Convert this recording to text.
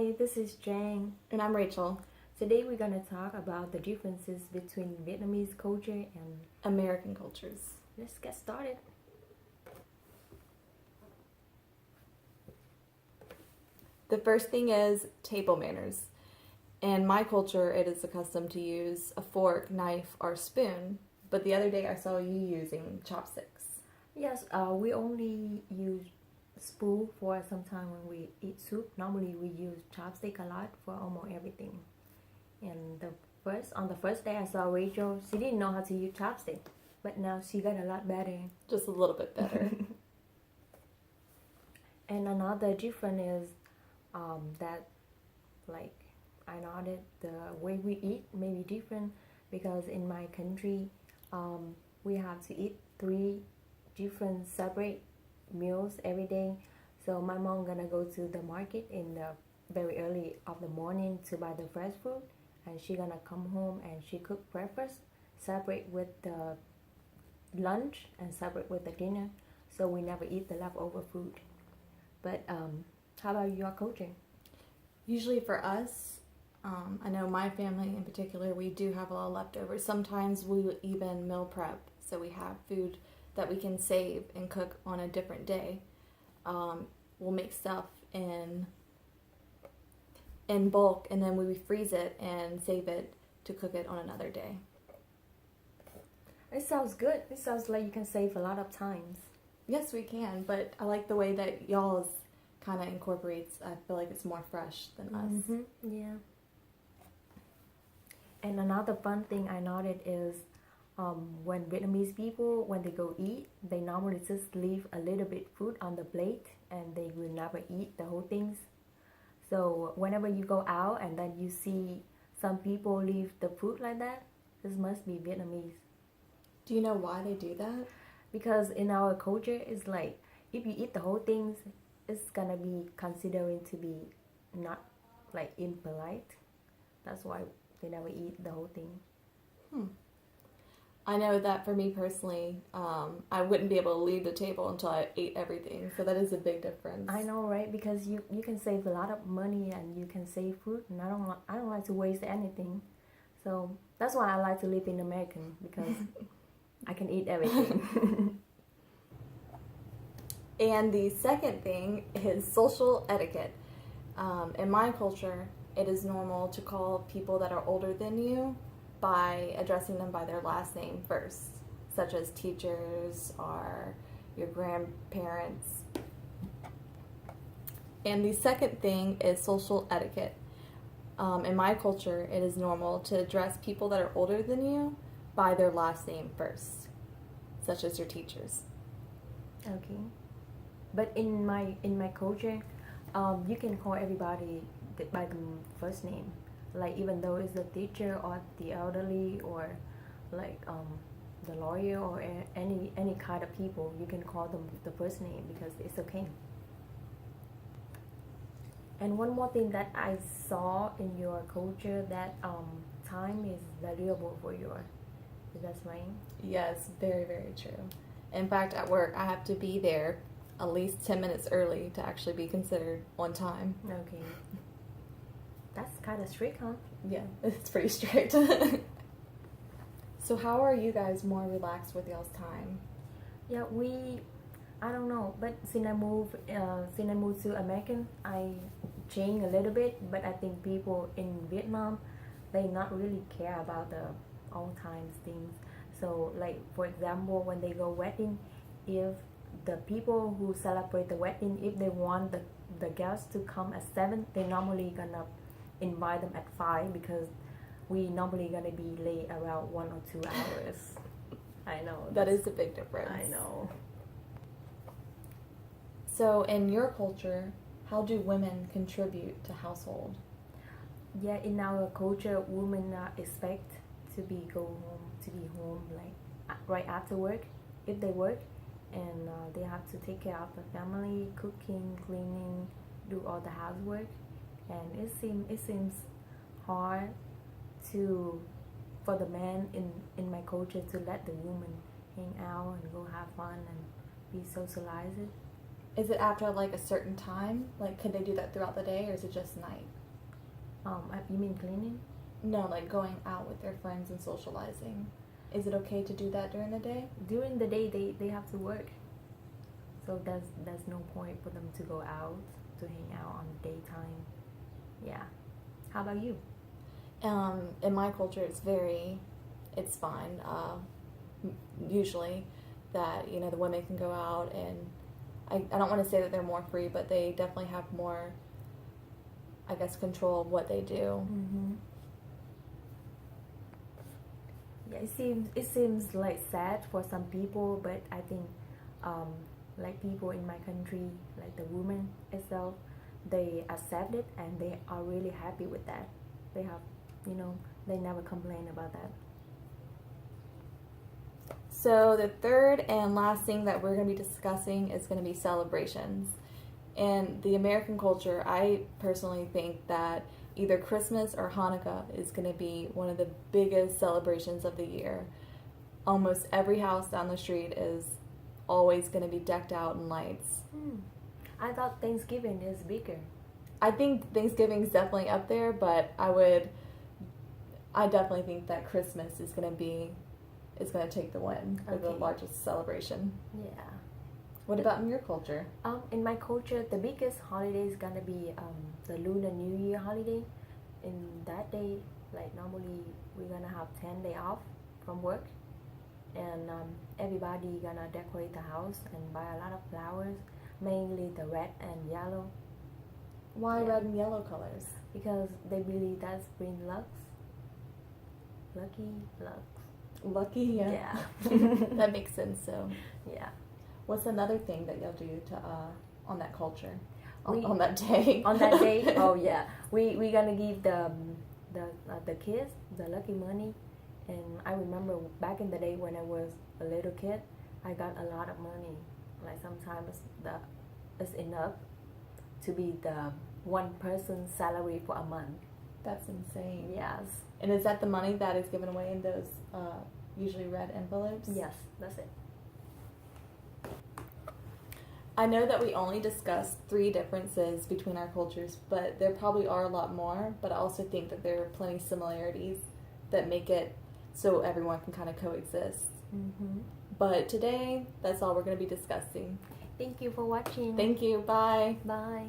Hi, this is Jang. And I'm Rachel. Today we're gonna talk about the differences between Vietnamese culture and American cultures. let's get started. The first thing is table manners. In my culture, it is accustomed to use a fork, knife, or spoon, but the other day I saw you using chopsticks. Yes, we only use spoon for some time when we eat soup. Normally we use chopstick a lot for almost everything. And on the first day I saw Rachel, she didn't know how to use chopstick, but now she got a lot better. Just a little bit better. And another difference is that like I noted the way we eat may be different because in my country we have to eat three different separate meals every day. So my mom gonna go to the market in the very early of the morning to buy the fresh food, and she gonna come home and she cook breakfast separate with the lunch and separate with the dinner. So we never eat the leftover food. But how about your culture? Usually for us, I know my family in particular, we do have a lot of leftovers. Sometimes we will even meal prep, so we have food that we can save and cook on a different day. We'll make stuff in bulk, and then we freeze it and save it to cook it on another day. It sounds good. It sounds like you can save a lot of times. Yes, we can, but I like the way that y'all's kind of incorporates. I feel like it's more fresh than us. Yeah. And another fun thing I noted is when Vietnamese people, when they go eat, they normally just leave a little bit food on the plate and they will never eat the whole things. So whenever you go out and then you see some people leave the food like that, this must be Vietnamese. Do you know why they do that? Because in our culture, it's like if you eat the whole things, it's gonna be considered to be not like impolite. That's why they never eat the whole thing. I know that for me personally, I wouldn't be able to leave the table until I ate everything. So that is a big difference. I know, right? Because you can save a lot of money and you can save food, and I don't like to waste anything. So that's why I like to live in American, because I can eat everything. And the second thing is social etiquette. In my culture, it is normal to call people that are older than you by addressing them by their last name first, such as teachers or your grandparents. And the second thing is social etiquette. In my culture, it is normal to address people that are older than you by their last name first, such as your teachers. Okay. But in my culture, you can call everybody by the first name. Like even though it's the teacher or the elderly or like the lawyer or any kind of people, you can call them the first name because it's okay. And one more thing that I saw in your culture, that time is valuable for you. Is that right? Yes, very, very true. In fact, at work, I have to be there at least 10 minutes early to actually be considered on time. Okay. That's kind of strict, huh? Yeah, it's pretty strict. So how are you guys more relaxed with y'all's time? Yeah, I don't know, but since I moved to American, I changed a little bit. But I think people in Vietnam, they not really care about the all times things. So, like for example, when they go wedding, if the people who celebrate the wedding, if they want the guests to come at 7, they normally gonna invite them at 5 because we normally gonna be late around 1 or 2 hours. I know. That is a big difference. I know. So in your culture, how do women contribute to household? Yeah, in our culture, women are expect to be home like right after work if they work, and they have to take care of the family, cooking, cleaning, do all the housework, and it seems hard for the man in my culture to let the woman hang out and go have fun and be socialized. Is it after like a certain time? Like, could they do that throughout the day, or is it just night? You mean cleaning? No, like going out with their friends and socializing. Is it okay to do that during the day? During the day, they have to work, so there's no point for them to go out to hang out on the daytime. Yeah. How about you? In my culture, it's fine. Usually, that the women can go out, and I don't want to say that they're more free, but they definitely have more, I guess, control of what they do. Mm-hmm. Yeah, it seems like sad for some people, but I think like people in my country, like the women itself, they accept it and they are really happy with that. They have, they never complain about that. So the third and last thing that we're going to be discussing is going to be celebrations. In the American culture, I personally think that either Christmas or Hanukkah is going to be one of the biggest celebrations of the year. Almost every house down the street is always going to be decked out in lights. I thought Thanksgiving is bigger. I think Thanksgiving is definitely up there, but I definitely think that Christmas is going to take the win for the largest celebration. Yeah. What about in your culture? In my culture, the biggest holiday is gonna be the Lunar New Year holiday. In that day, like normally we're gonna have 10 days off from work, and everybody gonna decorate the house and buy a lot of flowers, mainly the red and yellow. Why red and yellow colors? Because they believe that's bring luck. Lucky, yeah. That makes sense. So yeah. What's another thing that you'll do to on that culture, on that day? On that day, oh yeah, we gonna give the kids the lucky money, and I remember back in the day when I was a little kid, I got a lot of money. Like sometimes it's enough to be the one person's salary for a month. That's insane. Yes. And is that the money that is given away in those usually red envelopes? Yes, that's it. I know that we only discussed 3 differences between our cultures, but there probably are a lot more. But I also think that there are plenty of similarities that make it so everyone can kind of coexist. Mm-hmm. But today, that's all we're going to be discussing. Thank you for watching. Thank you. Bye. Bye.